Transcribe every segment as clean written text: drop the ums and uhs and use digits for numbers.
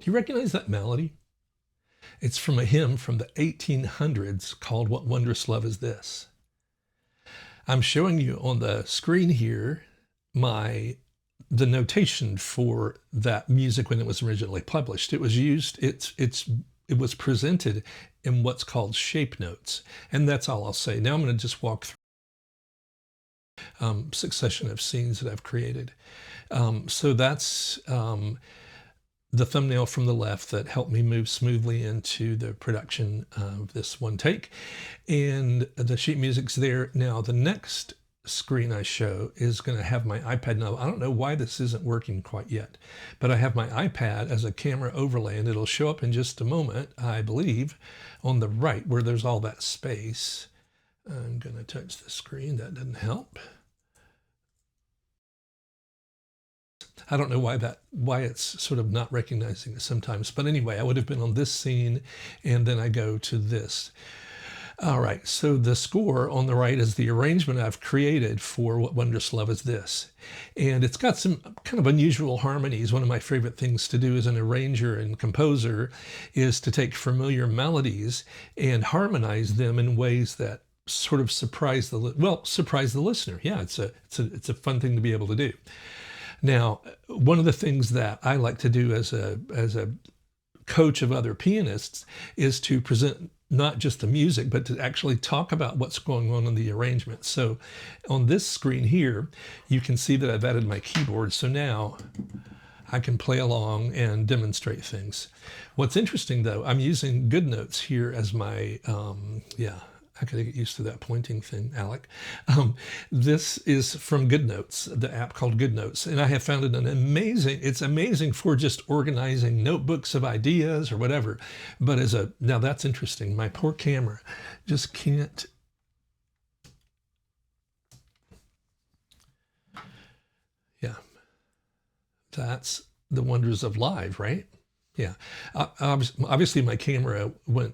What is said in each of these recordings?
you recognize that melody? It's from a hymn from the 1800s called What Wondrous Love Is This? I'm showing you on the screen here the notation for that music when it was originally published. It was used, it was presented in what's called shape notes. And that's all I'll say. Now I'm going to just walk through succession of scenes that I've created. So that's the thumbnail from the left that helped me move smoothly into the production of this one take. And the sheet music's there. Now the next screen I show is going to have my iPad. Now I don't know why this isn't working quite yet, but I have my iPad as a camera overlay, and it'll show up in just a moment, I believe, on the right where there's all that space. I'm going to touch the screen. That doesn't help. I don't know why it's sort of not recognizing it sometimes. But anyway, I would have been on this scene, and then I go to this. All right, so the score on the right is the arrangement I've created for What Wondrous Love Is This? And it's got some kind of unusual harmonies. One of my favorite things to do as an arranger and composer is to take familiar melodies and harmonize them in ways that sort of surprise the listener. Yeah, it's a fun thing to be able to do. Now, one of the things that I like to do as a coach of other pianists is to present not just the music, but to actually talk about what's going on in the arrangement. So on this screen here, you can see that I've added my keyboard. So now I can play along and demonstrate things. What's interesting though, I'm using GoodNotes here as my, I gotta get used to that pointing thing, Alec. This is from GoodNotes, the app called GoodNotes, and I have found it it's amazing for just organizing notebooks of ideas or whatever. But now that's interesting. My poor camera just can't. Yeah, that's the wonders of live, right? Yeah, obviously my camera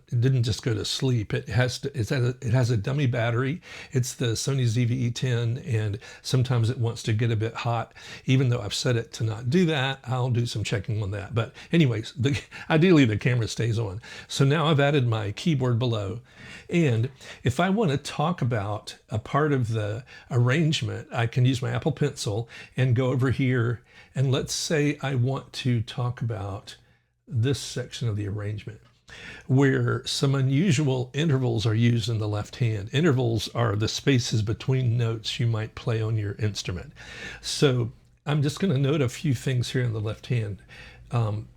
didn't just go to sleep. It has a dummy battery. It's the Sony ZV-E10, and sometimes it wants to get a bit hot. Even though I've set it to not do that, I'll do some checking on that. But anyways, ideally the camera stays on. So now I've added my keyboard below, and if I want to talk about a part of the arrangement, I can use my Apple Pencil and go over here, and let's say I want to talk about this section of the arrangement where some unusual intervals are used in the left hand. Intervals are the spaces between notes you might play on your instrument. So I'm just going to note a few things here in the left hand.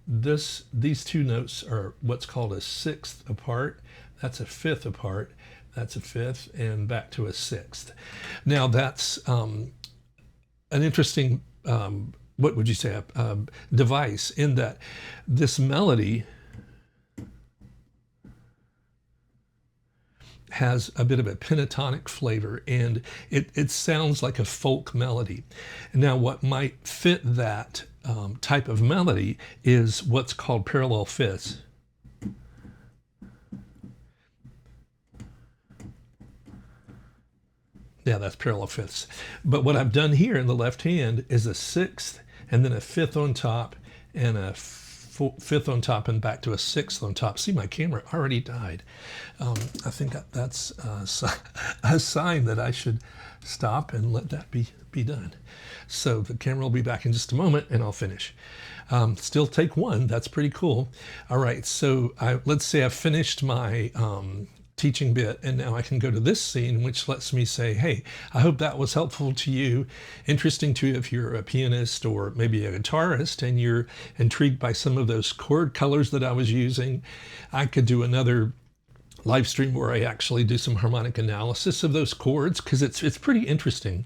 These two notes are what's called a sixth apart. That's a fifth apart. That's a fifth, and back to a sixth. Now that's an interesting what would you say, device, in that this melody has a bit of a pentatonic flavor, and it sounds like a folk melody. Now what might fit that type of melody is what's called parallel fifths. Yeah, that's parallel fifths. But what I've done here in the left hand is a sixth, and then a fifth on top, and a fifth on top, and back to a sixth on top. See, my camera already died. I think that's a sign that I should stop and let that be done. So the camera will be back in just a moment, and I'll finish. Still take one. That's pretty cool. All right, so let's say I've finished my teaching bit, and now I can go to this scene, which lets me say, hey, I hope that was helpful to you, interesting to you if you're a pianist or maybe a guitarist and you're intrigued by some of those chord colors that I was using. I could do another live stream where I actually do some harmonic analysis of those chords, because it's pretty interesting.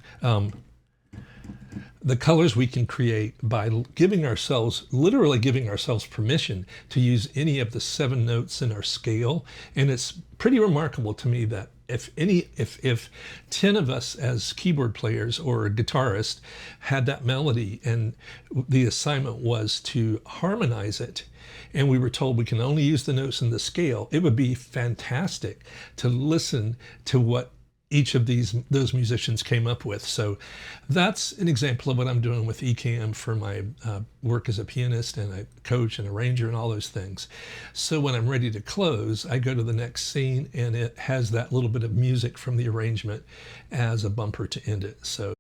The colors we can create by literally giving ourselves permission to use any of the 7 notes in our scale. And it's pretty remarkable to me that if 10 of us as keyboard players or a guitarist had that melody, and the assignment was to harmonize it, and we were told we can only use the notes in the scale, it would be fantastic to listen to what each of those musicians came up with. So that's an example of what I'm doing with Ecamm for my work as a pianist and a coach and arranger and all those things. So when I'm ready to close, I go to the next scene and it has that little bit of music from the arrangement as a bumper to end it. So